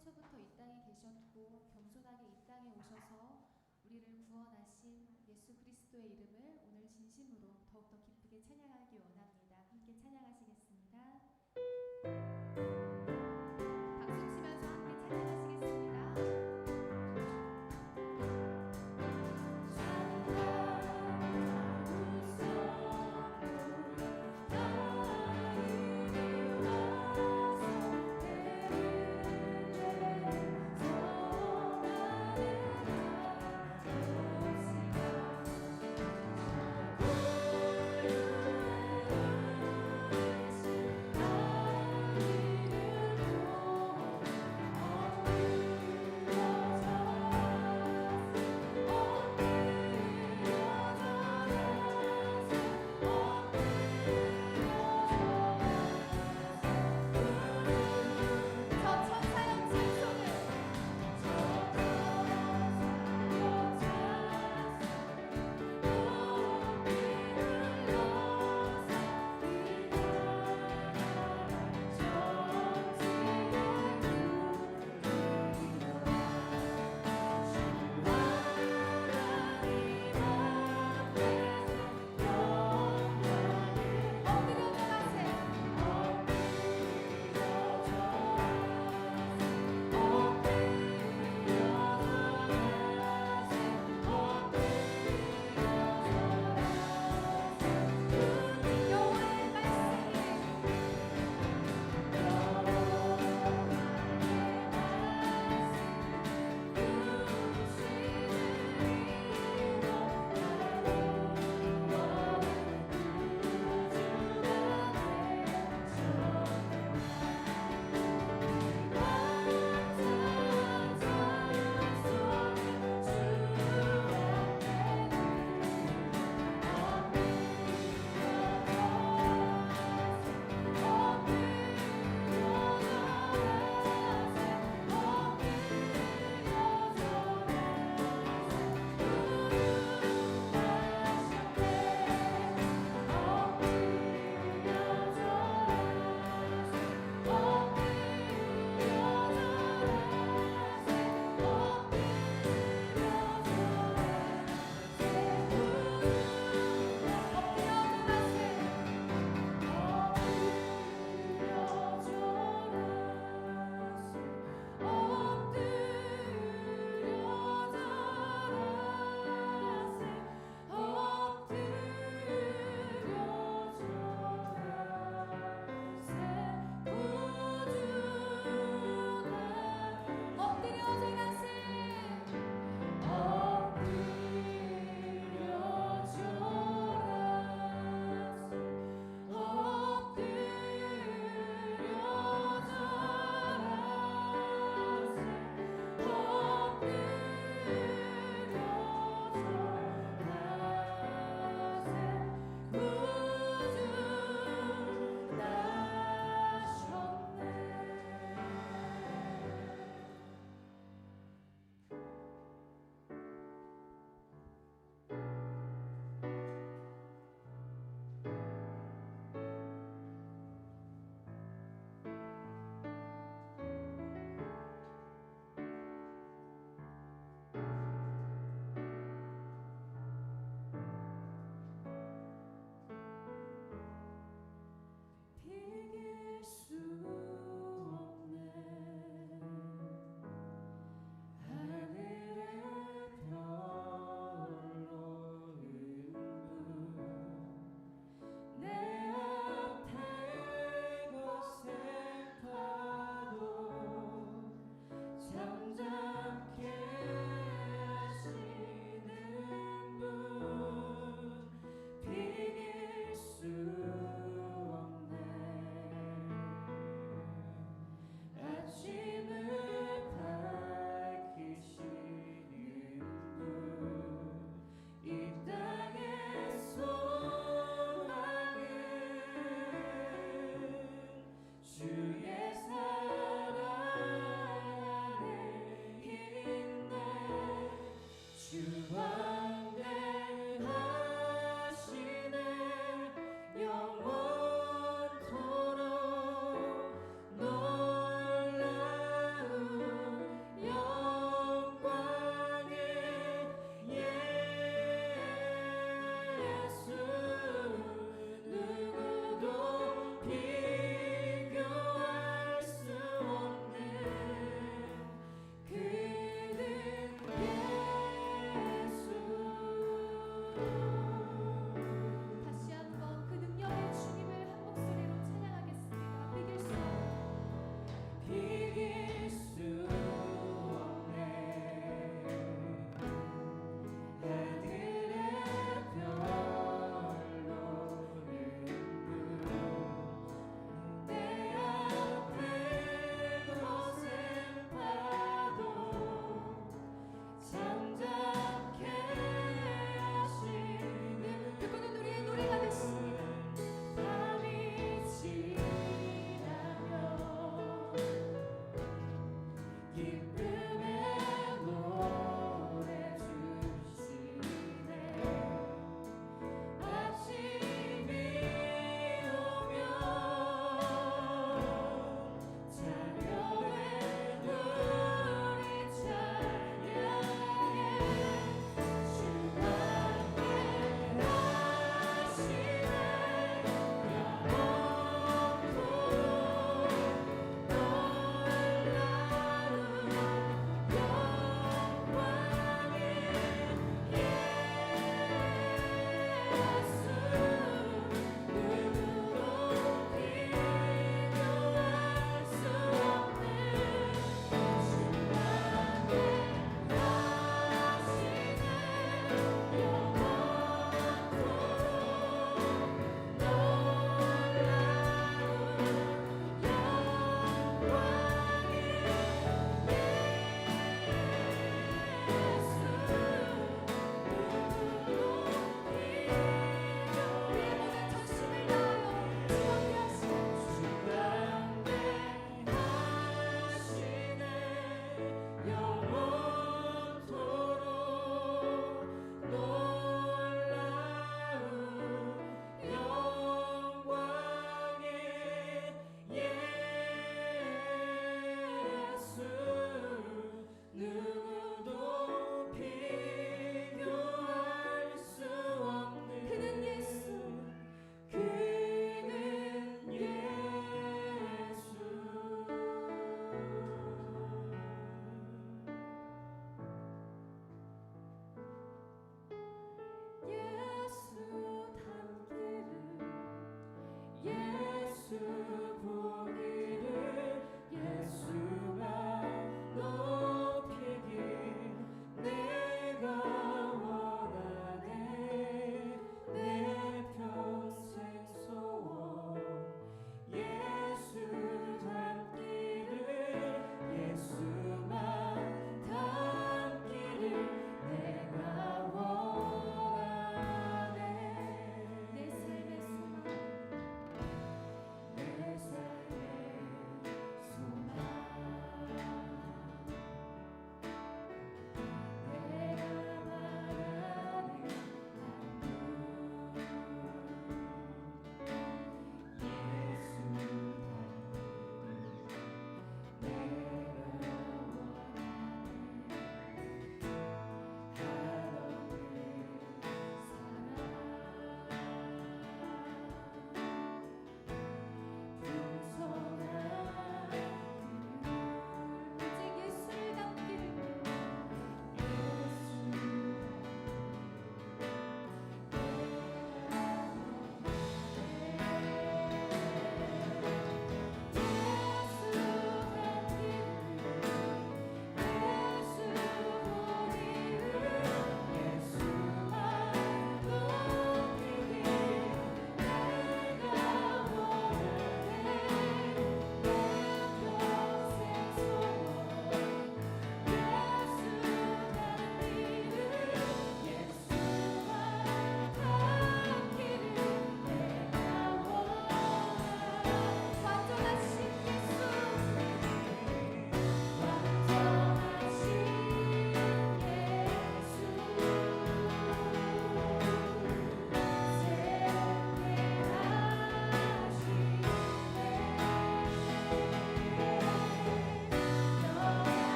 태초부터 이 땅에 계셨고 겸손하게 이 땅에 오셔서 우리를 구원하신 예수 그리스도의 이름을 오늘 진심으로 더욱더 기쁘게 찬양하기 원합니다. 함께 찬양하시겠습니다. 박수 치면서 함께 찬양하시겠습니다.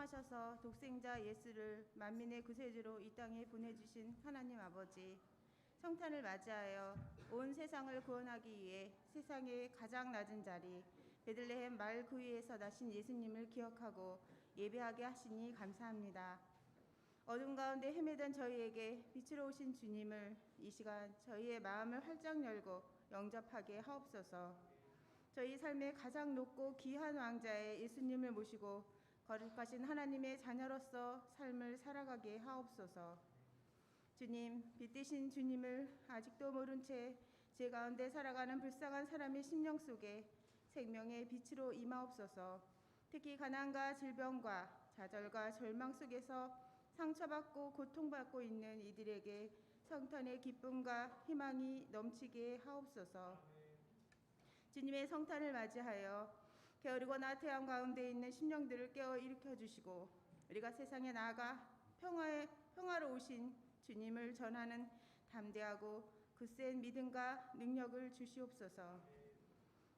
사랑하셔서 독생자 예수를 만민의 구세주로 이 땅에 보내주신 하나님 아버지, 성탄을 맞이하여 온 세상을 구원하기 위해 세상의 가장 낮은 자리 베들레헴 마을 그 위에서 나신 예수님을 기억하고 예배하게 하시니 감사합니다. 어둠 가운데 헤매던 저희에게 빛으로 오신 주님을 이 시간 저희의 마음을 활짝 열고 영접하게 하옵소서. 저희 삶의 가장 높고 귀한 왕자의 예수님을 모시고 거룩하신 하나님의 자녀로서 삶을 살아가게 하옵소서. 주님, 빛 되신 주님을 아직도 모른 채 제 가운데 살아가는 불쌍한 사람의 심령 속에 생명의 빛으로 임하옵소서. 특히 가난과 질병과 좌절과 절망 속에서 상처받고 고통받고 있는 이들에게 성탄의 기쁨과 희망이 넘치게 하옵소서. 주님의 성탄을 맞이하여 게으르고 나태한 가운데 있는 심령들을 깨어 일으켜 주시고 우리가 세상에 나아가 평화로 오신 주님을 전하는 담대하고 굳센 믿음과 능력을 주시옵소서.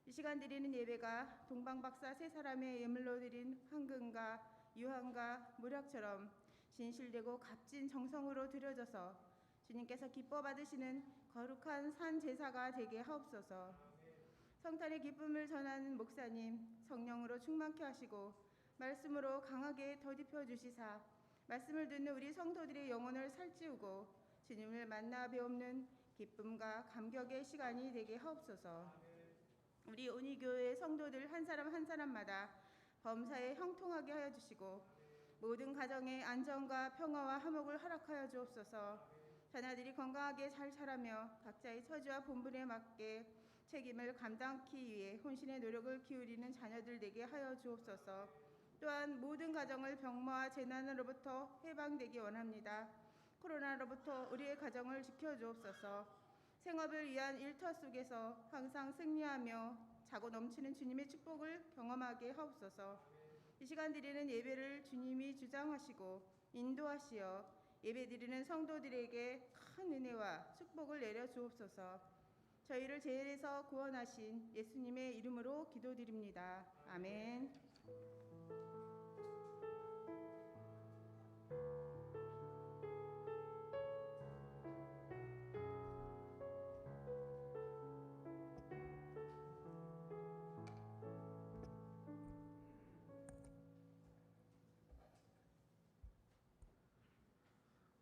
이 시간 드리는 예배가 동방박사 세 사람의 예물로 드린 황금과 유황과 무력처럼 진실되고 값진 정성으로 드려져서 주님께서 기뻐 받으시는 거룩한 산 제사가 되게 하옵소서. 성탄의 기쁨을 전하는 목사님 성령으로 충만케 하시고 말씀으로 강하게 덧입혀 주시사 말씀을 듣는 우리 성도들의 영혼을 살찌우고 주님을 만나 배우는 기쁨과 감격의 시간이 되게 하옵소서. 우리 온희교회 성도들 한 사람 한 사람마다 범사에 형통하게 하여 주시고 모든 가정의 안전과 평화와 화목을 허락하여 주옵소서. 자녀들이 건강하게 잘 자라며 각자의 처지와 본분에 맞게 책임을 감당하기 위해 혼신의 노력을 기울이는 자녀들 되게 하여 주옵소서. 또한 모든 가정을 병마와 재난으로부터 해방되기 원합니다. 코로나로부터 우리의 가정을 지켜주옵소서. 생업을 위한 일터 속에서 항상 승리하며 자고 넘치는 주님의 축복을 경험하게 하옵소서. 이 시간 드리는 예배를 주님이 주장하시고 인도하시어 예배드리는 성도들에게 큰 은혜와 축복을 내려 주옵소서. 저희를 죄에서 구원하신 예수님의 이름으로 기도드립니다. 아멘.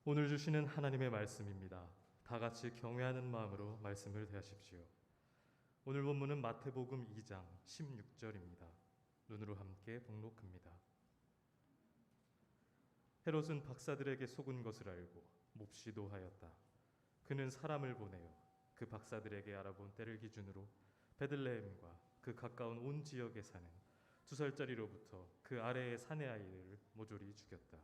오늘 주시는 하나님의 말씀입니다. 다 같이 경외하는 마음으로 말씀을 대하십시오. 오늘 본문은 마태복음 2장 16절입니다. 눈으로 함께 봉독합니다. 헤롯은 박사들에게 속은 것을 알고 몹시도 하였다. 그는 사람을 보내어 그 박사들에게 알아본 때를 기준으로 베들레헴과 그 가까운 온 지역에 사는 2살짜리로부터 그 아래의 사내 아이들을 모조리 죽였다.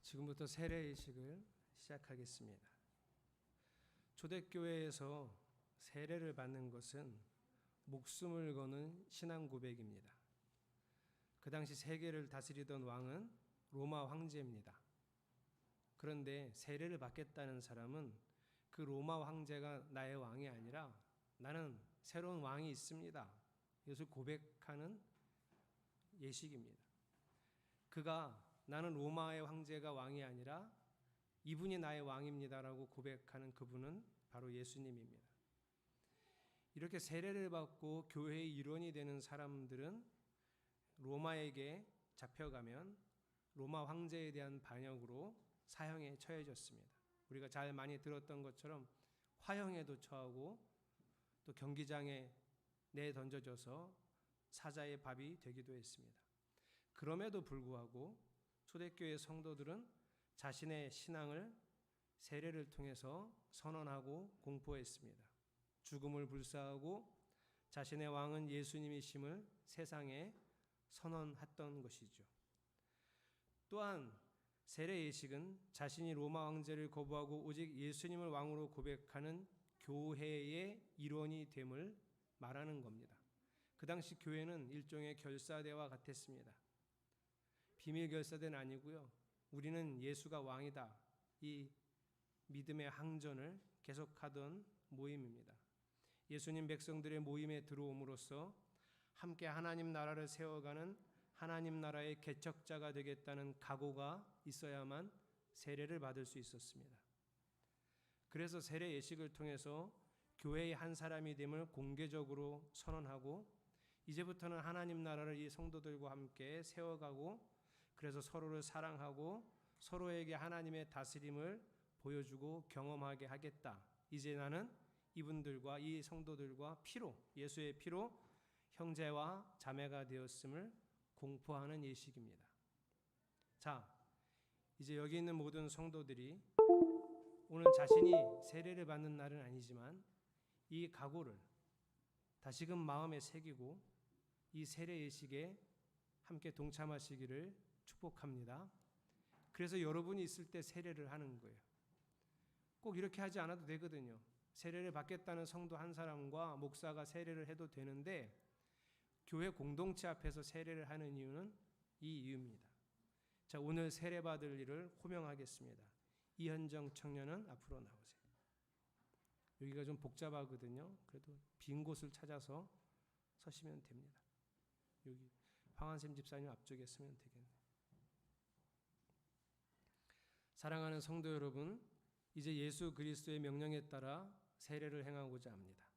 지금부터 세례의식을 시작하겠습니다. 초대교회에서 세례를 받는 것은 목숨을 거는 신앙 고백입니다. 그 당시 세계를 다스리던 왕은 로마 황제입니다. 그런데 세례를 받겠다는 사람은 그 로마 황제가 나의 왕이 아니라 나는 새로운 왕이 있습니다. 이것을 고백하는 예식입니다. 그가 나는 로마의 황제가 왕이 아니라 이분이 나의 왕입니다라고 고백하는 그분은 바로 예수님입니다. 이렇게 세례를 받고 교회의 일원이 되는 사람들은 로마에게 잡혀가면 로마 황제에 대한 반역으로 사형에 처해졌습니다. 우리가 잘 많이 들었던 것처럼 화형에도 처하고 또 경기장에 내던져져서 사자의 밥이 되기도 했습니다. 그럼에도 불구하고 초대교회 성도들은 자신의 신앙을 세례를 통해서 선언하고 공포했습니다. 죽음을 불사하고 자신의 왕은 예수님이심을 세상에 선언했던 것이죠. 또한 세례 예식은 자신이 로마 황제를 거부하고 오직 예수님을 왕으로 고백하는 교회의 일원이 됨을 말하는 겁니다. 그 당시 교회는 일종의 결사대와 같았습니다. 비밀 결사대는 아니고요. 우리는 예수가 왕이다. 이 믿음의 항전을 계속하던 모임입니다. 예수님 백성들의 모임에 들어옴으로써 함께 하나님 나라를 세워가는 하나님 나라의 개척자가 되겠다는 각오가 있어야만 세례를 받을 수 있었습니다. 그래서 세례 예식을 통해서 교회의 한 사람이 됨을 공개적으로 선언하고 이제부터는 하나님 나라를 이 성도들과 함께 세워가고 그래서 서로를 사랑하고 서로에게 하나님의 다스림을 보여주고 경험하게 하겠다. 이제 나는 이분들과 이 성도들과 피로 예수의 피로 형제와 자매가 되었음을 공포하는 예식입니다. 자, 이제 여기 있는 모든 성도들이 오늘 자신이 세례를 받는 날은 아니지만 이 각오를 다시금 마음에 새기고 이 세례 예식에 함께 동참하시기를 축복합니다. 그래서 여러분이 있을 때 세례를 하는 거예요. 꼭 이렇게 하지 않아도 되거든요. 세례를 받겠다는 성도 한 사람과 목사가 세례를 해도 되는데 교회 공동체 앞에서 세례를 하는 이유는 이 이유입니다. 자, 오늘 세례 받을 일을 호명하겠습니다. 이현정 청년은 앞으로 나오세요. 여기가 좀 복잡하거든요. 그래도 빈 곳을 찾아서 서시면 됩니다. 여기 황한샘 집사님 앞쪽에 서면 되겠네요. 사랑하는 성도 여러분, 이제 예수 그리스도의 명령에 따라 세례를 행하고자 합니다.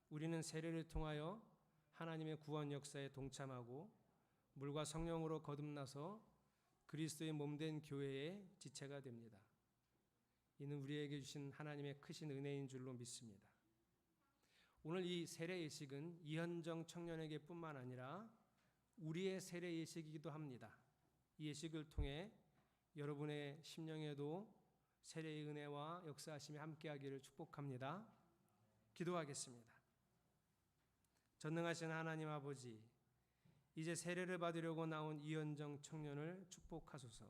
우리는 세례를 통하여 하나님의 구원 역사에 동참하고 물과 성령으로 거듭나서 그리스도의 몸된 교회의 지체가 됩니다. 이는 우리에게 주신 하나님의 크신 은혜인 줄로 믿습니다. 오늘 이 세례 예식은 이현정 청년에게 뿐만 아니라 우리의 세례 예식이기도 합니다. 이 예식을 통해 여러분의 심령에도 세례의 은혜와 역사하심이 함께하기를 축복합니다. 기도하겠습니다. 전능하신 하나님 아버지, 이제 세례를 받으려고 나온 이현정 청년을 축복하소서.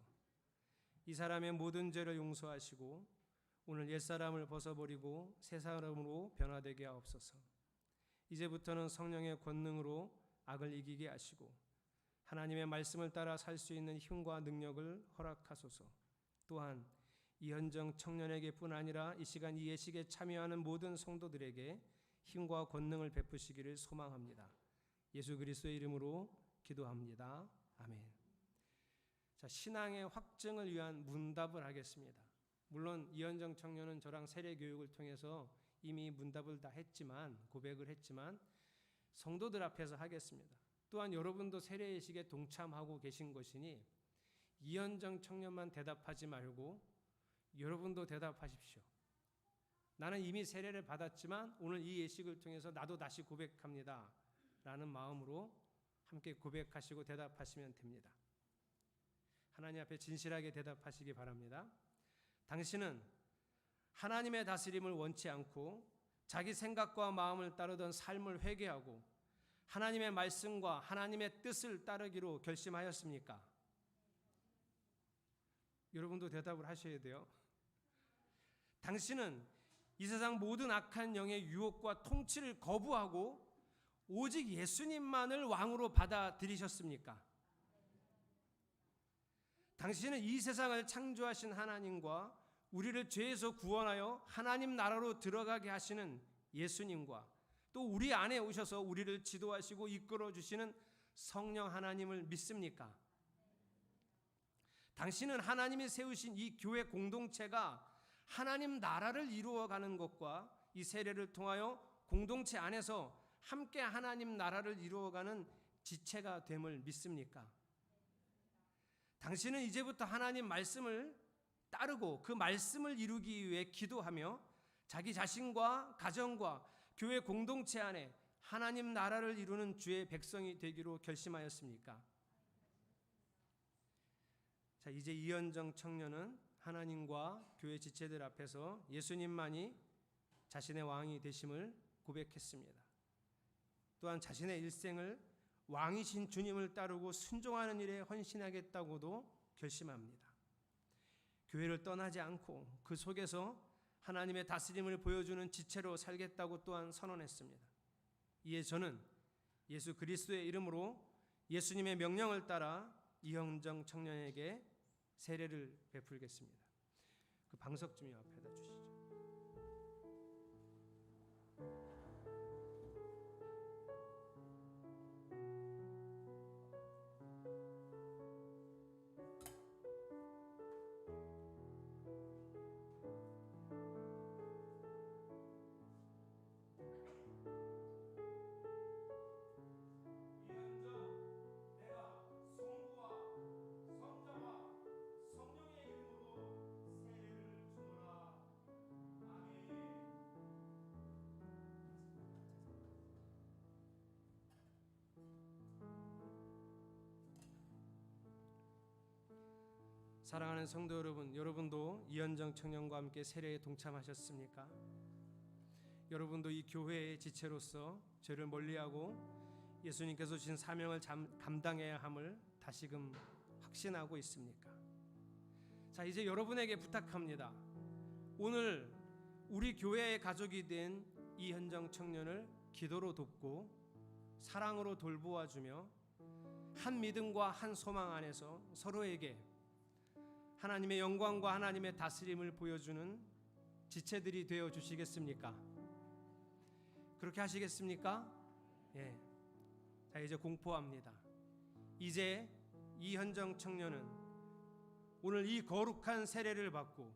이 사람의 모든 죄를 용서하시고 오늘 옛사람을 벗어버리고 새 사람으로 변화되게 하옵소서. 이제부터는 성령의 권능으로 악을 이기게 하시고 하나님의 말씀을 따라 살 수 있는 힘과 능력을 허락하소서. 또한 이현정 청년에게 뿐 아니라 이 시간 이 예식에 참여하는 모든 성도들에게 힘과 권능을 베푸시기를 소망합니다. 예수 그리스도의 이름으로 기도합니다. 아멘. 자, 신앙의 확증을 위한 문답을 하겠습니다. 물론 이현정 청년은 저랑 세례 교육을 통해서 이미 문답을 다 했지만 고백을 했지만 성도들 앞에서 하겠습니다. 또한 여러분도 세례 예식에 동참하고 계신 것이니 이현정 청년만 대답하지 말고 여러분도 대답하십시오. 나는 이미 세례를 받았지만 오늘 이 예식을 통해서 나도 다시 고백합니다. 라는 마음으로 함께 고백하시고 대답하시면 됩니다. 하나님 앞에 진실하게 대답하시기 바랍니다. 당신은 하나님의 다스림을 원치 않고 자기 생각과 마음을 따르던 삶을 회개하고 하나님의 말씀과 하나님의 뜻을 따르기로 결심하였습니까? 여러분도 대답을 하셔야 돼요. 당신은 이 세상 모든 악한 영의 유혹과 통치를 거부하고 오직 예수님만을 왕으로 받아들이셨습니까? 당신은 이 세상을 창조하신 하나님과 우리를 죄에서 구원하여 하나님 나라로 들어가게 하시는 예수님과 또 우리 안에 오셔서 우리를 지도하시고 이끌어 주시는 성령 하나님을 믿습니까? 당신은 하나님이 세우신 이 교회 공동체가 하나님 나라를 이루어가는 것과 이 세례를 통하여 공동체 안에서 함께 하나님 나라를 이루어가는 지체가 됨을 믿습니까? 당신은 이제부터 하나님 말씀을 따르고 그 말씀을 이루기 위해 기도하며 자기 자신과 가정과 교회 공동체 안에 하나님 나라를 이루는 주의 백성이 되기로 결심하였습니까? 자, 이제 이현정 청년은 하나님과 교회 지체들 앞에서 예수님만이 자신의 왕이 되심을 고백했습니다. 또한 자신의 일생을 왕이신 주님을 따르고 순종하는 일에 헌신하겠다고도 결심합니다. 교회를 떠나지 않고 그 속에서 하나님의 다스림을 보여주는 지체로 살겠다고 또한 선언했습니다. 이에 저는 예수 그리스도의 이름으로 예수님의 명령을 따라 이현정 청년에게 세례를 베풀겠습니다. 그 방석 좀 앞에다 주시죠. 사랑하는 성도 여러분, 여러분도 이현정 청년과 함께 세례에 동참하셨습니까? 여러분도 이 교회의 지체로서 죄를 멀리하고 예수님께서 주신 사명을 감당해야 함을 다시금 확신하고 있습니까? 자, 이제 여러분에게 부탁합니다. 오늘 우리 교회의 가족이 된 이현정 청년을 기도로 돕고 사랑으로 돌보아주며 한 믿음과 한 소망 안에서 서로에게 하나님의 영광과 하나님의 다스림을 보여주는 지체들이 되어 주시겠습니까? 그렇게 하시겠습니까? 예. 자, 이제 공포합니다. 이제 이현정 청년은 오늘 이 거룩한 세례를 받고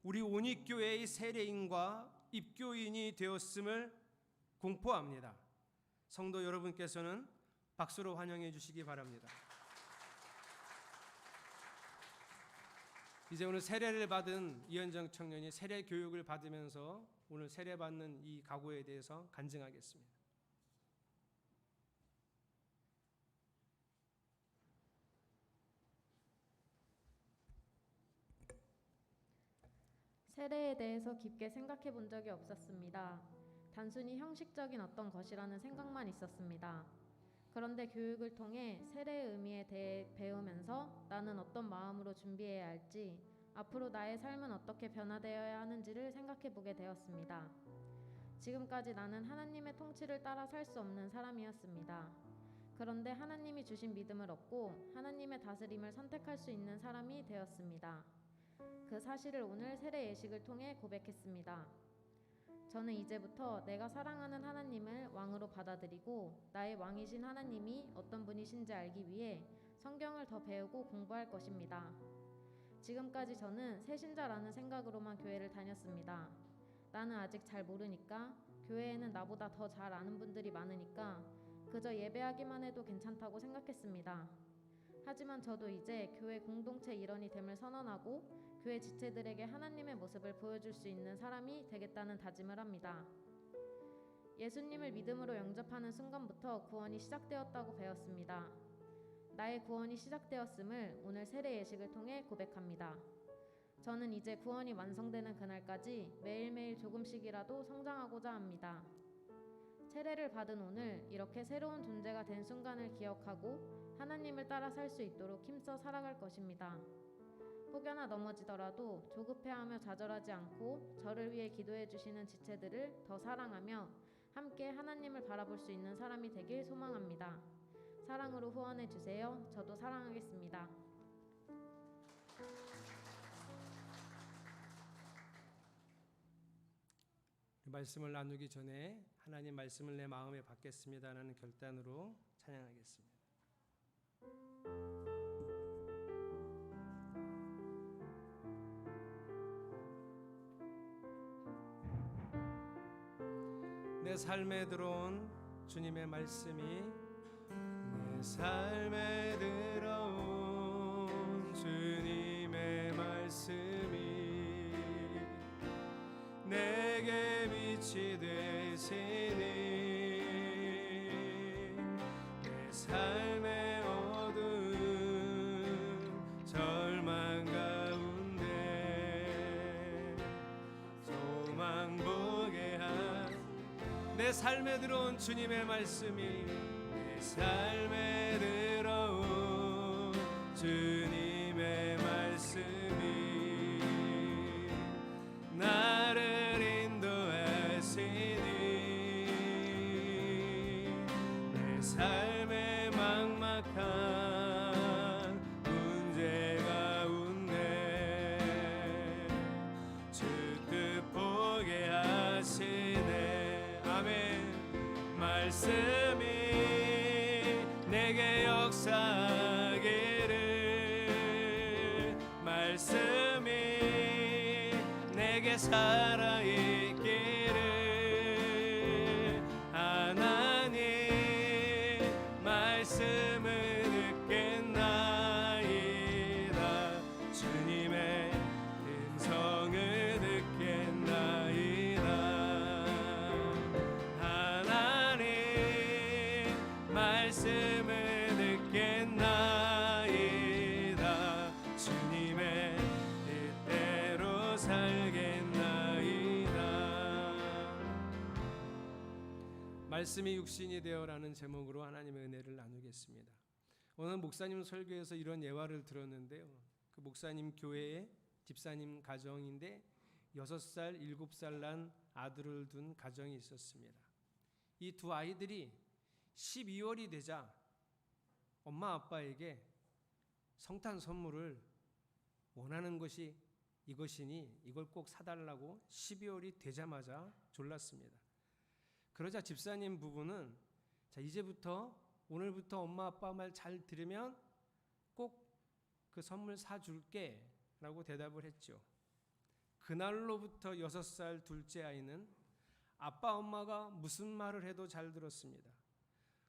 우리 온익교회의 세례인과 입교인이 되었음을 공포합니다. 성도 여러분께서는 박수로 환영해 주시기 바랍니다. 이제 오늘 세례를 받은 이현정 청년이 세례 교육을 받으면서 오늘 세례받는 이 각오에 대해서 간증하겠습니다. 세례에 대해서 깊게 생각해 본 적이 없었습니다. 단순히 형식적인 어떤 것이라는 생각만 있었습니다. 그런데 교육을 통해 세례의 의미에 대해 배우면서 나는 어떤 마음으로 준비해야 할지, 앞으로 나의 삶은 어떻게 변화되어야 하는지를 생각해 보게 되었습니다. 지금까지 나는 하나님의 통치를 따라 살 수 없는 사람이었습니다. 그런데 하나님이 주신 믿음을 얻고 하나님의 다스림을 선택할 수 있는 사람이 되었습니다. 그 사실을 오늘 세례 예식을 통해 고백했습니다. 저는 이제부터 내가 사랑하는 하나님을 왕으로 받아들이고 나의 왕이신 하나님이 어떤 분이신지 알기 위해 성경을 더 배우고 공부할 것입니다. 지금까지 저는 새신자라는 생각으로만 교회를 다녔습니다. 나는 아직 잘 모르니까, 교회에는 나보다 더 잘 아는 분들이 많으니까 그저 예배하기만 해도 괜찮다고 생각했습니다. 하지만 저도 이제 교회 공동체 일원이 됨을 선언하고 교회 지체들에게 하나님의 모습을 보여줄 수 있는 사람이 되겠다는 다짐을 합니다. 예수님을 믿음으로 영접하는 순간부터 구원이 시작되었다고 배웠습니다. 나의 구원이 시작되었음을 오늘 세례 예식을 통해 고백합니다. 저는 이제 구원이 완성되는 그날까지 매일매일 조금씩이라도 성장하고자 합니다. 세례를 받은 오늘 이렇게 새로운 존재가 된 순간을 기억하고 하나님을 따라 살 수 있도록 힘써 살아갈 것입니다. 혹여나 넘어지더라도 조급해하며 좌절하지 않고 저를 위해 기도해 주시는 지체들을 더 사랑하며 함께 하나님을 바라볼 수 있는 사람이 되길 소망합니다. 사랑으로 후원해 주세요. 저도 사랑하겠습니다. 말씀을 나누기 전에 하나님 말씀을 내 마음에 받겠습니다라는 결단으로 찬양하겠습니다. 내 삶에 들어온 주님의 말씀이 내 삶에 들어온 주님의 말씀이 내게 빛이 되시니 내 삶의 어두운 절망 가운데 소망 보게 한 내 삶에 들어온 주님의 말씀이 내 삶에 들어온 주님의 말씀이 나를 인도하시니 내 삶의 막막한 문제 가운데 주뜻 보게 하시네. 아멘. 말씀이 내게 역사하기를 말씀이 내게 살아있기를 하나님 말씀을 듣겠나이다. 주님의 음성을 듣겠나이다. 하나님 말씀을 듣겠나이다. 주님의 뜻대로 살겠나이다. 말씀이 육신이 되어라는 제목으로 하나님의 은혜를 나누겠습니다. 오늘 목사님 설교에서 이런 예화를 들었는데요. 그 목사님 교회의 집사님 가정인데 6살, 7살 난 아들을 둔 가정이 있었습니다. 이 두 아이들이 12월이 되자 엄마 아빠에게 성탄 선물을 원하는 것이 이것이니 이걸 꼭 사달라고 12월이 되자마자 졸랐습니다. 그러자 집사님 부부는 자 이제부터 오늘부터 엄마 아빠 말 잘 들으면 꼭 그 선물 사줄게 라고 대답을 했죠. 그날로부터 6살 둘째 아이는 아빠 엄마가 무슨 말을 해도 잘 들었습니다.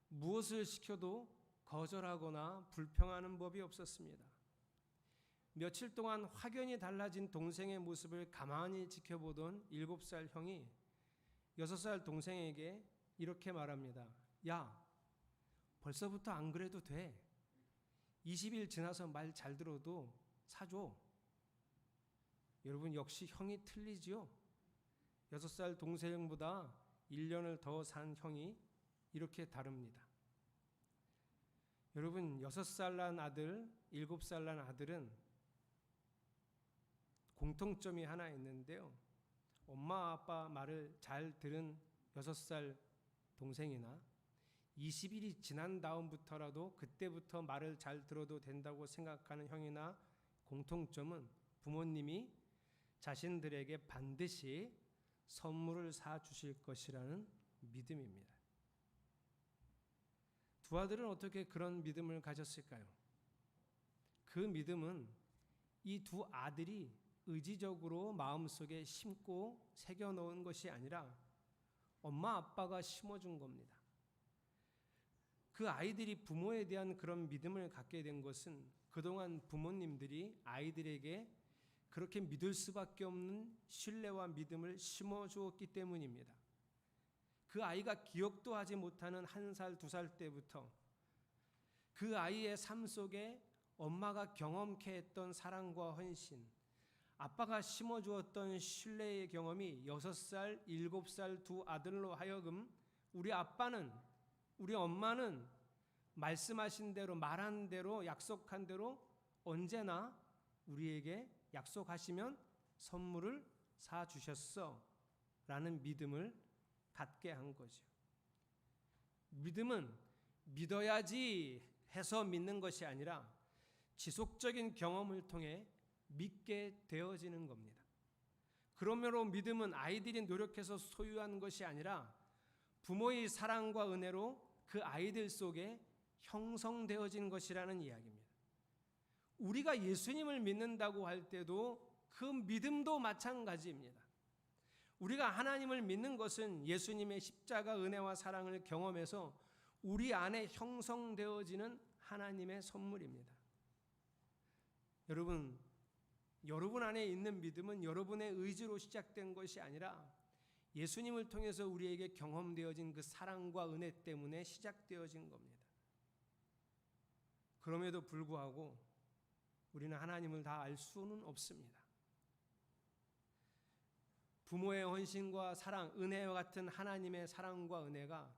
무엇을 시켜도 거절하거나 불평하는 법이 없었습니다. 며칠 동안 확연히 달라진 동생의 모습을 가만히 지켜보던 7살 형이 6살 동생에게 이렇게 말합니다. 야, 벌써부터 안 그래도 돼. 20일 지나서 말 잘 들어도 사줘. 여러분 역시 형이 틀리지요? 6살 동생보다 1년을 더 산 형이 이렇게 다릅니다. 여러분 6살 난 아들, 7살 난 아들은 공통점이 하나 있는데요. 엄마 아빠 말을 잘 들은 6살 동생이나 20일이 지난 다음부터라도 그때부터 말을 잘 들어도 된다고 생각하는 형이나 공통점은 부모님이 자신들에게 반드시 선물을 사주실 것이라는 믿음입니다. 두 아들은 어떻게 그런 믿음을 가졌을까요? 그 믿음은 이 두 아들이 의지적으로 마음속에 심고 새겨놓은 것이 아니라 엄마 아빠가 심어준 겁니다. 그 아이들이 부모에 대한 그런 믿음을 갖게 된 것은 그동안 부모님들이 아이들에게 그렇게 믿을 수밖에 없는 신뢰와 믿음을 심어주었기 때문입니다. 그 아이가 기억도 하지 못하는 1살, 2살 때부터 그 아이의 삶 속에 엄마가 경험케 했던 사랑과 헌신, 아빠가 심어주었던 신뢰의 경험이 6살, 7살 두 아들로 하여금 우리 아빠는, 우리 엄마는 말씀하신 대로, 말한 대로, 약속한 대로 언제나 우리에게 약속하시면 선물을 사주셨어 라는 믿음을 갖게 한 거죠. 믿음은 믿어야지 해서 믿는 것이 아니라 지속적인 경험을 통해 믿게 되어지는 겁니다. 그러므로 믿음은 아이들이 노력해서 소유한 것이 아니라 부모의 사랑과 은혜로 그 아이들 속에 형성되어진 것이라는 이야기입니다. 우리가 예수님을 믿는다고 할 때도 그 믿음도 마찬가지입니다. 우리가 하나님을 믿는 것은 예수님의 십자가 은혜와 사랑을 경험해서 우리 안에 형성되어지는 하나님의 선물입니다. 여러분 안에 있는 믿음은 여러분의 의지로 시작된 것이 아니라 예수님을 통해서 우리에게 경험되어진 그 사랑과 은혜 때문에 시작되어진 겁니다. 그럼에도 불구하고 우리는 하나님을 다 알 수는 없습니다. 부모의 헌신과 사랑, 은혜와 같은 하나님의 사랑과 은혜가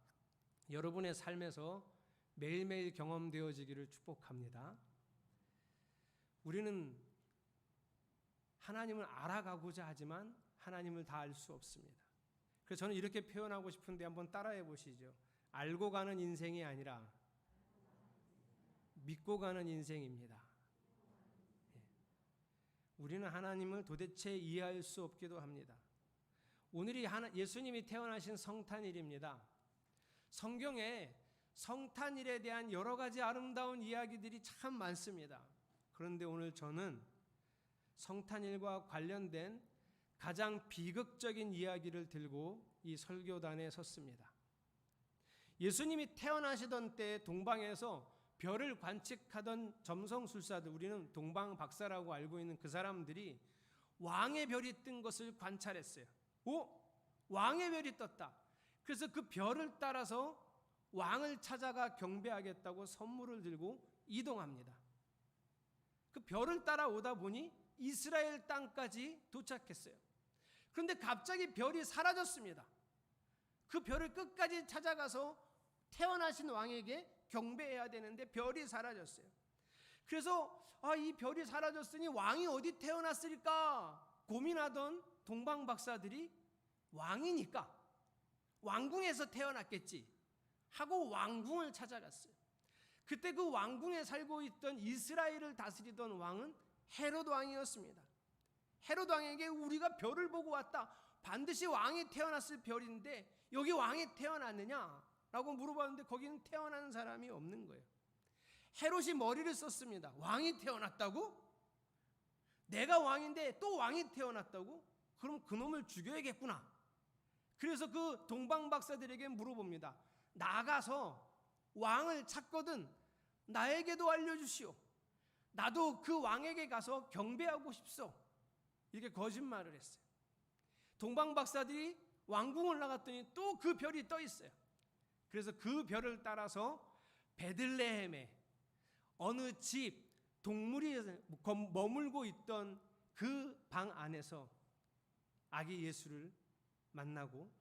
여러분의 삶에서 매일매일 경험되어지기를 축복합니다. 우리는 하나님을 알아가고자 하지만 하나님을 다 알 수 없습니다. 그래서 저는 이렇게 표현하고 싶은데 한번 따라해 보시죠. 알고 가는 인생이 아니라 믿고 가는 인생입니다. 우리는 하나님을 도대체 이해할 수 없기도 합니다. 오늘이 예수님이 태어나신 성탄일입니다. 성경에 성탄일에 대한 여러 가지 아름다운 이야기들이 참 많습니다. 그런데 오늘 저는 성탄일과 관련된 가장 비극적인 이야기를 들고 이 설교단에 섰습니다. 예수님이 태어나시던 때 동방에서 별을 관측하던 점성술사들, 우리는 동방박사라고 알고 있는 그 사람들이 왕의 별이 뜬 것을 관찰했어요. 왕의 별이 떴다. 그래서 그 별을 따라서 왕을 찾아가 경배하겠다고 선물을 들고 이동합니다. 그 별을 따라오다 보니 이스라엘 땅까지 도착했어요. 그런데 갑자기 별이 사라졌습니다. 그 별을 끝까지 찾아가서 태어나신 왕에게 경배해야 되는데 별이 사라졌어요. 그래서 이 별이 사라졌으니 왕이 어디 태어났을까 고민하던 동방 박사들이 왕이니까 왕궁에서 태어났겠지 하고 왕궁을 찾아갔어요. 그때 그 왕궁에 살고 있던 이스라엘을 다스리던 왕은 헤롯 왕이었습니다. 헤롯 왕에게 우리가 별을 보고 왔다. 반드시 왕이 태어났을 별인데 여기 왕이 태어났느냐? 라고 물어봤는데 거기는 태어난 사람이 없는 거예요. 헤롯이 머리를 썼습니다. 왕이 태어났다고? 내가 왕인데 또 왕이 태어났다고? 그럼 그놈을 죽여야겠구나. 그래서 그 동방 박사들에게 물어봅니다. 나가서 왕을 찾거든 나에게도 알려주시오. 나도 그 왕에게 가서 경배하고 싶소. 이렇게 거짓말을 했어요. 동방 박사들이 왕궁을 나갔더니 또 그 별이 떠 있어요. 그래서 그 별을 따라서 베들레헴에 어느 집 동물이 머물고 있던 그 방 안에서 아기 예수를 만나고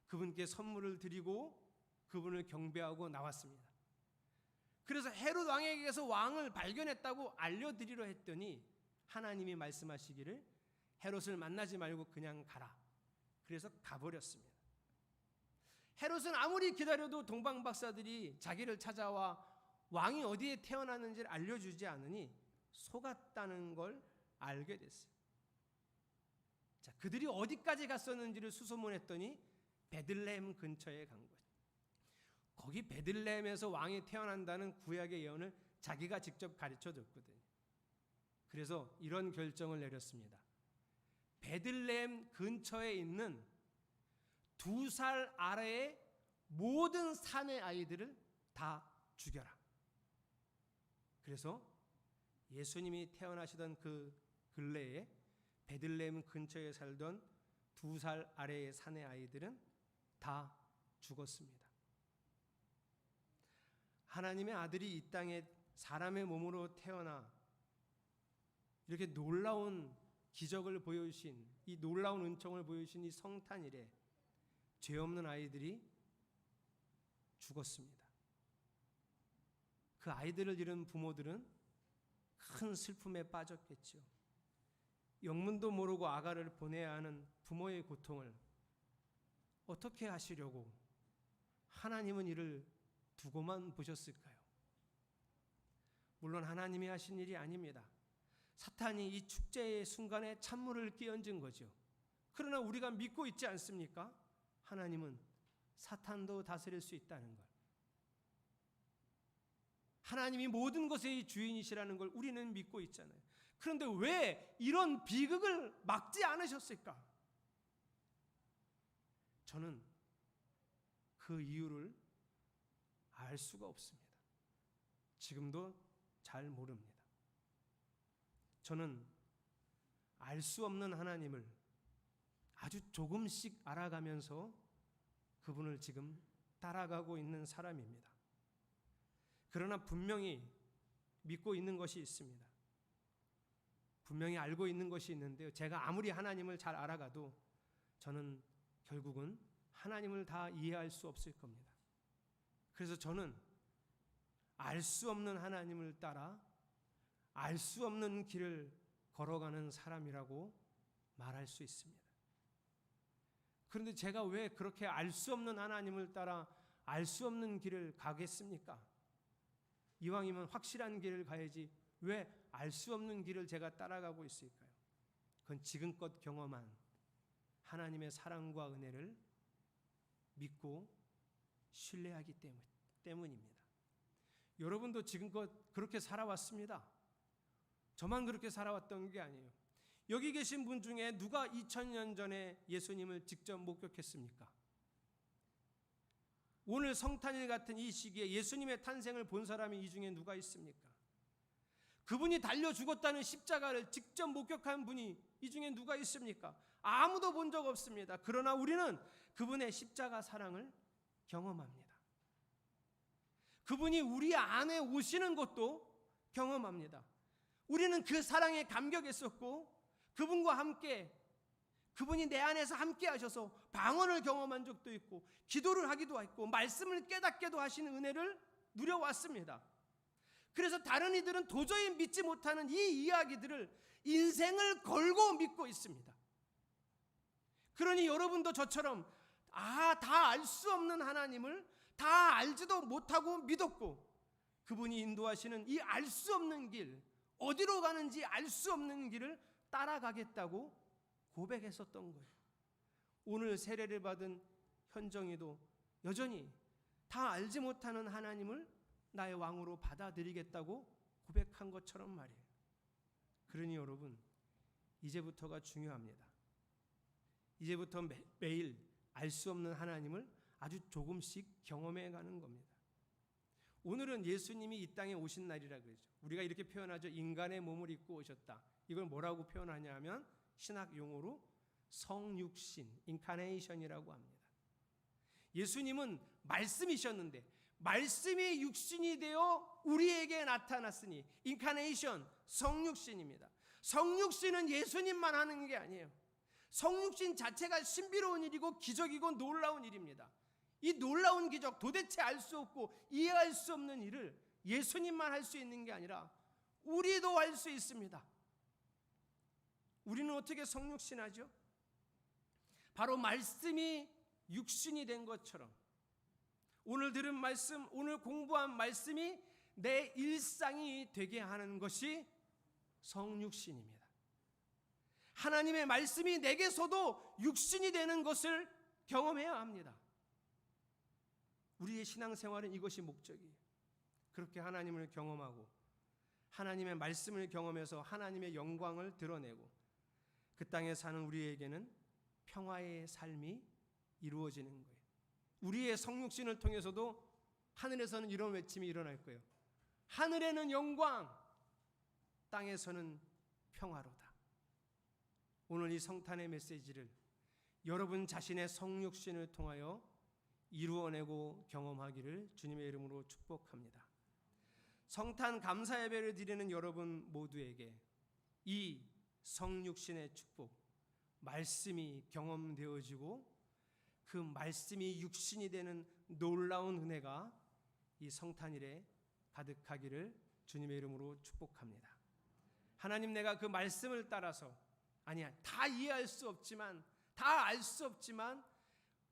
그분께 선물을 드리고 그분을 경배하고 나왔습니다. 그래서 헤롯 왕에게서 왕을 발견했다고 알려드리려 했더니 하나님이 말씀하시기를 헤롯을 만나지 말고 그냥 가라. 그래서 가버렸습니다. 헤롯은 아무리 기다려도 동방 박사들이 자기를 찾아와 왕이 어디에 태어났는지를 알려주지 않으니 속았다는 걸 알게 됐어요. 자, 그들이 어디까지 갔었는지를 수소문했더니 베들레헴 근처에 간 거예요. 거기 베들레헴에서 왕이 태어난다는 구약의 예언을 자기가 직접 가르쳐줬거든요. 그래서 이런 결정을 내렸습니다. 베들레헴 근처에 있는 2살 아래의 모든 산의 아이들을 다 죽여라. 그래서 예수님이 태어나시던 그 근래에 베들레헴 근처에 살던 2살 아래의 산의 아이들은 다 죽었습니다. 하나님의 아들이 이 땅에 사람의 몸으로 태어나 이렇게 놀라운 기적을 보여주신, 이 놀라운 은총을 보여주신 이 성탄일에 죄 없는 아이들이 죽었습니다. 그 아이들을 잃은 부모들은 큰 슬픔에 빠졌겠죠. 영문도 모르고 아가를 보내야 하는 부모의 고통을 어떻게 하시려고 하나님은 이를 두고만 보셨을까요? 물론 하나님이 하신 일이 아닙니다. 사탄이 이 축제의 순간에 찬물을 끼얹은 거죠. 그러나 우리가 믿고 있지 않습니까? 하나님은 사탄도 다스릴 수 있다는 걸. 하나님이 모든 것의 주인이시라는 걸 우리는 믿고 있잖아요. 그런데 왜 이런 비극을 막지 않으셨을까? 저는 그 이유를 알 수가 없습니다. 지금도 잘 모릅니다. 저는 알 수 없는 하나님을 아주 조금씩 알아가면서 그분을 지금 따라가고 있는 사람입니다. 그러나 분명히 믿고 있는 것이 있습니다. 분명히 알고 있는 것이 있는데요. 제가 아무리 하나님을 잘 알아가도 저는 결국은 하나님을 다 이해할 수 없을 겁니다. 그래서 저는 알 수 없는 하나님을 따라 알 수 없는 길을 걸어가는 사람이라고 말할 수 있습니다. 그런데 제가 왜 그렇게 알 수 없는 하나님을 따라 알 수 없는 길을 가겠습니까? 이왕이면 확실한 길을 가야지 왜 알 수 없는 길을 제가 따라가고 있을까요? 그건 지금껏 경험한 하나님의 사랑과 은혜를 믿고 신뢰하기 때문입니다. 여러분도 지금껏 그렇게 살아왔습니다. 저만 그렇게 살아왔던 게 아니에요. 여기 계신 분 중에 누가 2000년 전에 예수님을 직접 목격했습니까? 오늘 성탄일 같은 이 시기에 예수님의 탄생을 본 사람이 이 중에 누가 있습니까? 그분이 달려 죽었다는 십자가를 직접 목격한 분이 이 중에 누가 있습니까? 아무도 본 적 없습니다. 그러나 우리는 그분의 십자가 사랑을 경험합니다. 그분이 우리 안에 오시는 것도 경험합니다. 우리는 그 사랑에 감격했었고 그분과 함께 그분이 내 안에서 함께 하셔서 방언을 경험한 적도 있고 기도를 하기도 했고 말씀을 깨닫게도 하시는 은혜를 누려왔습니다. 그래서 다른 이들은 도저히 믿지 못하는 이 이야기들을 인생을 걸고 믿고 있습니다. 그러니 여러분도 저처럼 다 알 수 없는 하나님을 다 알지도 못하고 믿었고 그분이 인도하시는 이 알 수 없는 길, 어디로 가는지 알 수 없는 길을 따라가겠다고 고백했었던 거예요. 오늘 세례를 받은 현정이도 여전히 다 알지 못하는 하나님을 나의 왕으로 받아들이겠다고 고백한 것처럼 말이에요. 그러니 여러분, 이제부터가 중요합니다. 이제부터 매일 알 수 없는 하나님을 아주 조금씩 경험해 가는 겁니다. 오늘은 예수님이 이 땅에 오신 날이라 그러죠. 우리가 이렇게 표현하죠. 인간의 몸을 입고 오셨다. 이걸 뭐라고 표현하냐 하면 신학 용어로 성육신, 인카네이션이라고 합니다. 예수님은 말씀이셨는데 말씀이 육신이 되어 우리에게 나타났으니 인카네이션, 성육신입니다. 성육신은 예수님만 하는 게 아니에요. 성육신 자체가 신비로운 일이고 기적이고 놀라운 일입니다. 이 놀라운 기적, 도대체 알 수 없고 이해할 수 없는 일을 예수님만 할 수 있는 게 아니라 우리도 할 수 있습니다. 우리는 어떻게 성육신하죠? 바로 말씀이 육신이 된 것처럼 오늘 들은 말씀, 오늘 공부한 말씀이 내 일상이 되게 하는 것이 성육신입니다. 하나님의 말씀이 내게서도 육신이 되는 것을 경험해야 합니다. 우리의 신앙생활은 이것이 목적이에요. 그렇게 하나님을 경험하고 하나님의 말씀을 경험해서 하나님의 영광을 드러내고 그 땅에 사는 우리에게는 평화의 삶이 이루어지는 거예요. 우리의 성육신을 통해서도 하늘에서는 이런 외침이 일어날 거예요. 하늘에는 영광, 땅에서는 평화로다. 오늘 이 성탄의 메시지를 여러분 자신의 성육신을 통하여 이루어내고 경험하기를 주님의 이름으로 축복합니다. 성탄 감사 예배를 드리는 여러분 모두에게 이 성육신의 축복, 말씀이 경험되어지고 그 말씀이 육신이 되는 놀라운 은혜가 이 성탄일에 가득하기를 주님의 이름으로 축복합니다. 하나님, 내가 그 말씀을 따라서 아니야, 다 이해할 수 없지만, 다 알 수 없지만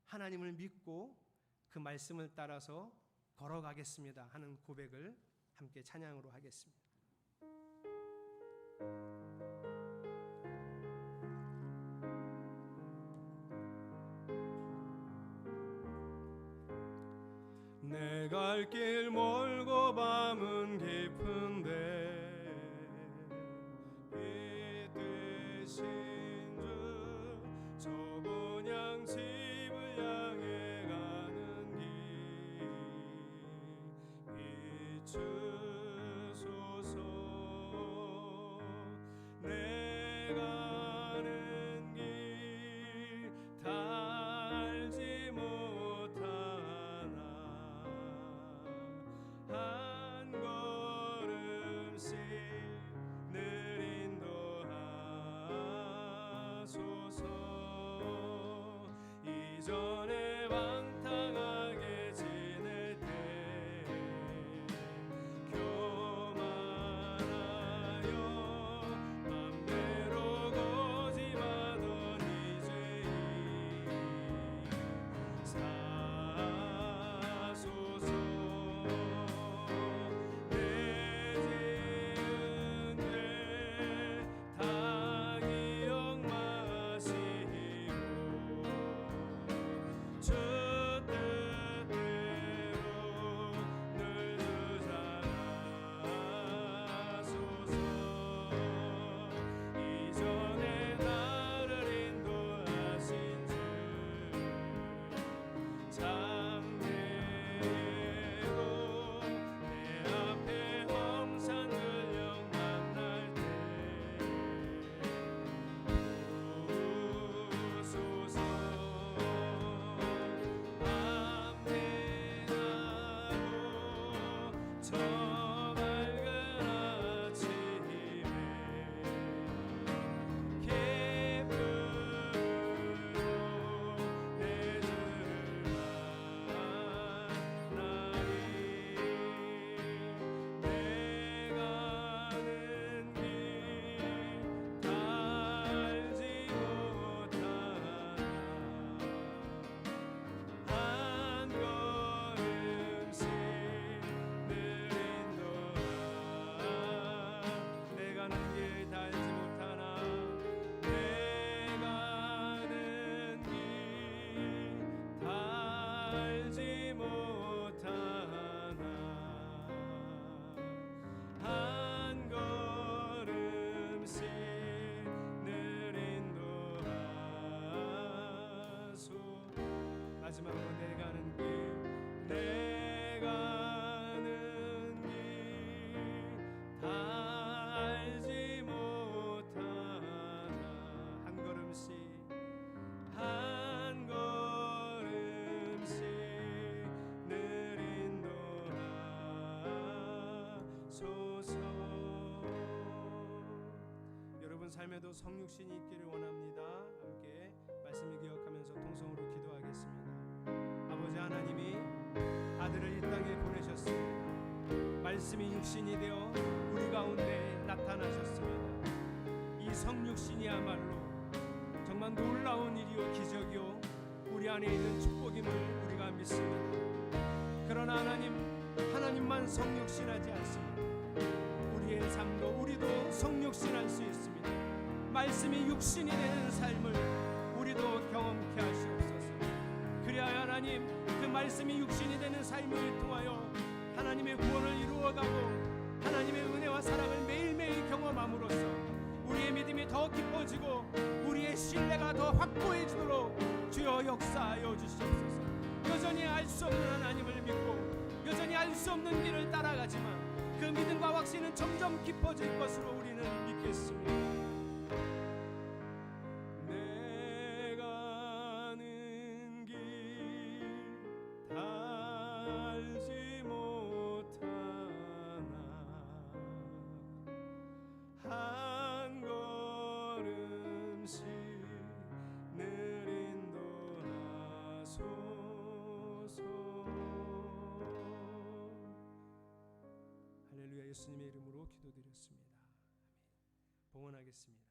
하나님을 믿고 그 말씀을 따라서 걸어가겠습니다 하는 고백을 함께 찬양으로 하겠습니다. 내 갈 길 멀고 밤은 깊은데 빛 되신 주 저 본향 집을 향해 가는 길 비추소서. 내 가는 길 다 알지 못하나 한 걸음씩 늘 인도하소서. 이전에 방탕하게 지낼 때 교만하여 맘대로 거짓하던 이제는 사소서. 내 지은 죄 다 기억 마시고 주 뜻대로 늘 주장하소서. 이전에 나를 인도하신 주 참되고 내 앞에 험산 들령 만날 때 부소서. 밤낮으로 저 밝은 아침에 기쁨으로 내 주를 만나리. 내 가는 길 다 알지 못하나 한 걸음씩 늘 인도하. 내 가는 길 다 알지 못하나 내 가는 길 다 알지 못하나 한 걸음씩 늘 인도하소. 마지막으로 내 가는 길, 내 가는 길 다 알지 못하나 한 걸음씩 한 걸음씩 늘 인도하소서. 여러분 삶에도 성육신이 있기를 원합니다. 함께 말씀을 기억하면서 통성으로 기도하겠습니다. 아버지 하나님이 아들을 이 땅에 보내셨습니다. 말씀이 육신이 되어 우리 가운데 나타나셨습니다. 이 성육신이야말로 정말 놀라운 일이요 기적이요 우리 안에 있는 축복임을 우리가 믿습니다. 그러나 하나님만 성육신하지 않습니다. 우리의 삶도 우리도 성육신할 수 있습니다. 말씀이 육신이 되는 삶을 우리도 경험케 하시옵소서. 그리하여 하나님 그 말씀이 육신이 되는 삶을 통하여 하나님의 구원을 이루어가고 하나님의 은혜와 사랑을 매일매일 경험함으로써 우리의 믿음이 더 깊어지고 우리의 신뢰가 더 확고해지도록 주여 역사하여 주시옵소서. 여전히 알 수 없는 하나님을 믿고 여전히 알 수 없는 길을 따라가지만 그 믿음과 확신은 점점 깊어질 것으로 우리는 믿겠습니다. 내 가는 길 다 알지 못하나 한 걸음씩 늘 인도하소서. 할렐루야. 예수님의 이름으로 기도드렸습니다. 아멘. 봉헌하겠습니다.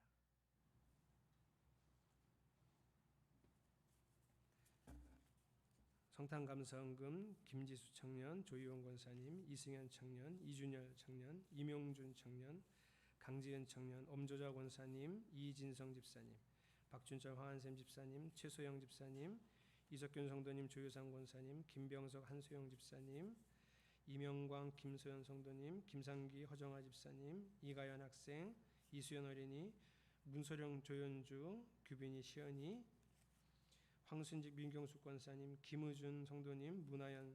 성탄감사헌금 김지수 청년, 조희원 권사님, 이승현 청년, 이준열 청년, 이명준 청년, 강지은 청년, 엄조자 권사님, 이진성 집사님, 박준철 황한샘 집사님, 최소영 집사님, 이석균 성도님, 조유상 권사님, 김병석 한소영 집사님, 이명광 김소연 성도님, 김상기 허정아 집사님, 이가연 학생, 이수연 어린이, 문소령 조연주, 규빈이 시연이, 황순직 민경숙 권사님, 김의준 성도님, 문하연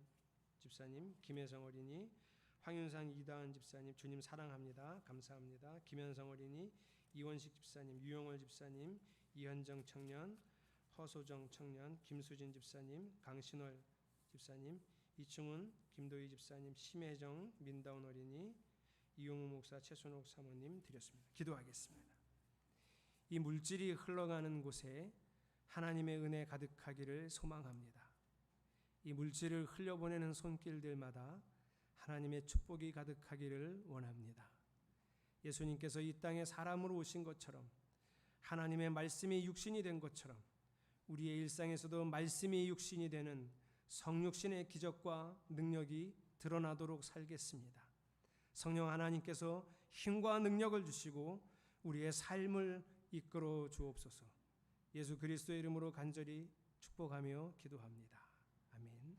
집사님, 김혜성 어린이, 황윤상 이다은 집사님, 주님 사랑합니다. 감사합니다. 김현성 어린이, 이원식 집사님, 유영월 집사님, 이현정 청년, 허소정 청년, 김수진 집사님, 강신월 집사님, 이충훈, 김도희 집사님, 심혜정, 민다운 어린이, 이용우 목사, 최순옥 사모님 드렸습니다. 기도하겠습니다. 이 물질이 흘러가는 곳에 하나님의 은혜 가득하기를 소망합니다. 이 물질을 흘려보내는 손길들마다 하나님의 축복이 가득하기를 원합니다. 예수님께서 이 땅에 사람으로 오신 것처럼 하나님의 말씀이 육신이 된 것처럼 우리의 일상에서도 말씀이 육신이 되는 성육신의 기적과 능력이 드러나도록 살겠습니다. 성령 하나님께서 힘과 능력을 주시고 우리의 삶을 이끌어 주옵소서. 예수 그리스도의 이름으로 간절히 축복하며 기도합니다. 아멘.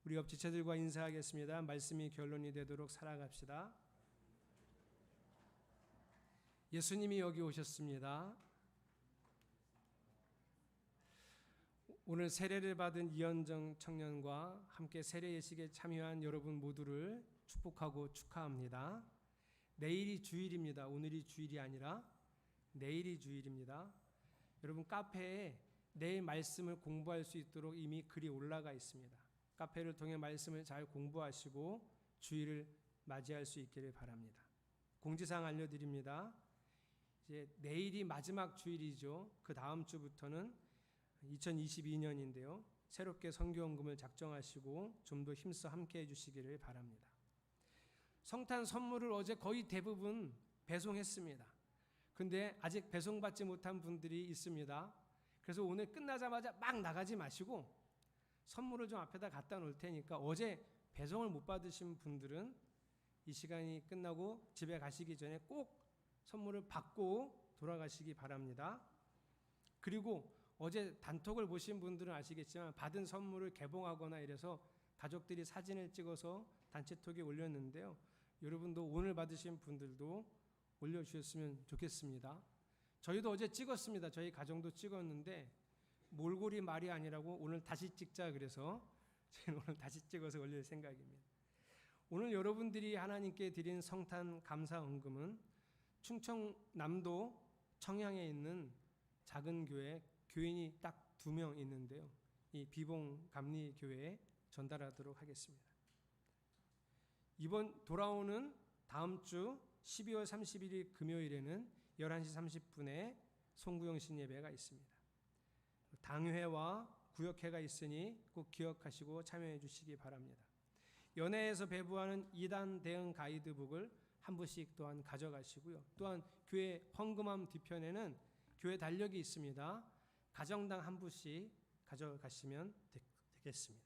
우리 옆 지체들과 인사하겠습니다. 말씀이 결론이 되도록 살아갑시다. 예수님이 여기 오셨습니다. 오늘 세례를 받은 이현정 청년과 함께 세례 예식에 참여한 여러분 모두를 축복하고 축하합니다. 내일이 주일입니다. 오늘이 주일이 아니라 내일이 주일입니다. 여러분 카페에 내일 말씀을 공부할 수 있도록 이미 글이 올라가 있습니다. 카페를 통해 말씀을 잘 공부하시고 주일을 맞이할 수 있기를 바랍니다. 공지사항 알려드립니다. 이제 내일이 마지막 주일이죠. 그 다음 주부터는 2022년인데요. 새롭게 선교헌금을 작정하시고 좀 더 힘써 함께 해주시기를 바랍니다. 성탄 선물을 어제 거의 대부분 배송했습니다. 근데 아직 배송받지 못한 분들이 있습니다. 그래서 오늘 끝나자마자 막 나가지 마시고 선물을 좀 앞에다 갖다 놓을 테니까 어제 배송을 못 받으신 분들은 이 시간이 끝나고 집에 가시기 전에 꼭 선물을 받고 돌아가시기 바랍니다. 그리고 어제 단톡을 보신 분들은 아시겠지만 받은 선물을 개봉하거나 이래서 가족들이 사진을 찍어서 단체톡에 올렸는데요. 여러분도 오늘 받으신 분들도 올려주셨으면 좋겠습니다. 저희도 어제 찍었습니다. 저희 가정도 찍었는데 몰골이 말이 아니라고 오늘 다시 찍자 그래서 저희는 오늘 다시 찍어서 올릴 생각입니다. 오늘 여러분들이 하나님께 드린 성탄 감사헌금은 충청남도 청양에 있는 작은 교회 교인이 딱 2명 있는데요. 이 비봉 감리교회에 전달하도록 하겠습니다. 이번 돌아오는 다음 주 12월 31일 금요일에는 11시 30분에 송구영신 예배가 있습니다. 당회와 구역회가 있으니 꼭 기억하시고 참여해 주시기 바랍니다. 연회에서 배부하는 2단 대응 가이드북을 한 부씩 또한 가져가시고요. 또한 교회 헌금함 뒤편에는 교회 달력이 있습니다. 가정당 한 부씩 가져가시면 되겠습니다.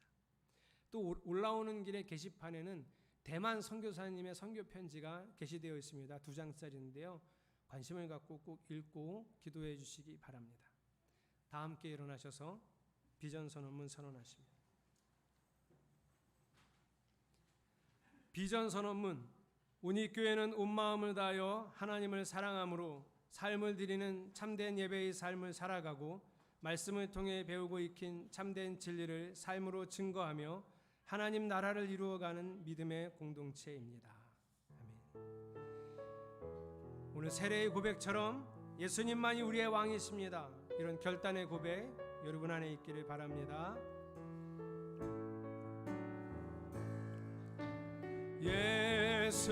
또 올라오는 길에 게시판에는 대만 선교사님의 선교 편지가 게시되어 있습니다. 2장짜리인데요. 관심을 갖고 꼭 읽고 기도해 주시기 바랍니다. 다 함께 일어나셔서 비전 선언문 선언하십니다. 비전 선언문. 운익교회는 온 마음을 다하여 하나님을 사랑함으로 삶을 드리는 참된 예배의 삶을 살아가고 말씀을 통해 배우고 익힌 참된 진리를 삶으로 증거하며 하나님 나라를 이루어가는 믿음의 공동체입니다. 아멘. 오늘 세례의 고백처럼 예수님만이 우리의 왕이십니다. 이런 결단의 고백 여러분 안에 있기를 바랍니다. 예수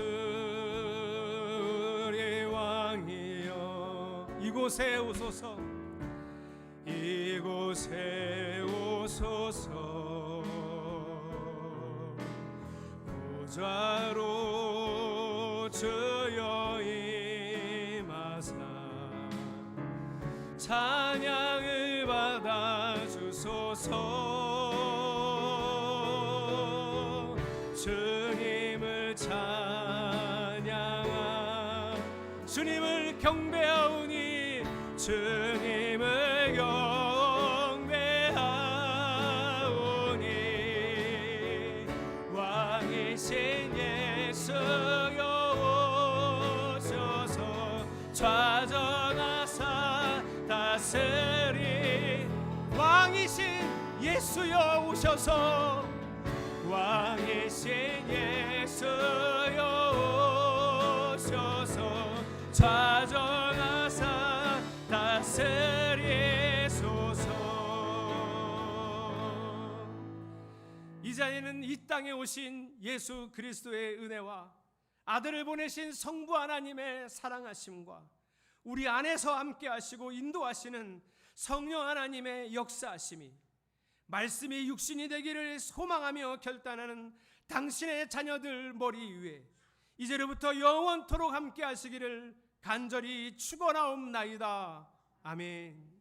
우리 왕이여 이곳에 오소서 이곳에 오소서 보좌로 주여 임하사 찬양을 받아 주소서 주님을 찬양하 주님을 경배하오니 주님을 경배하오니 왕이신 예수여 오셔서 좌정하사 다스리 왕이신 예수여 오셔서 왕이신 예수여 오셔서 좌정하사 다스리소서. 이 자리는 이 땅에 오신 예수 그리스도의 은혜와 아들을 보내신 성부 하나님의 사랑하심과 우리 안에서 함께 하시고 인도하시는 성령 하나님의 역사하심이 말씀이 육신이 되기를 소망하며 결단하는 당신의 자녀들 머리 위에 이제로부터 영원토록 함께 하시기를 간절히 축원하옵나이다. 아멘.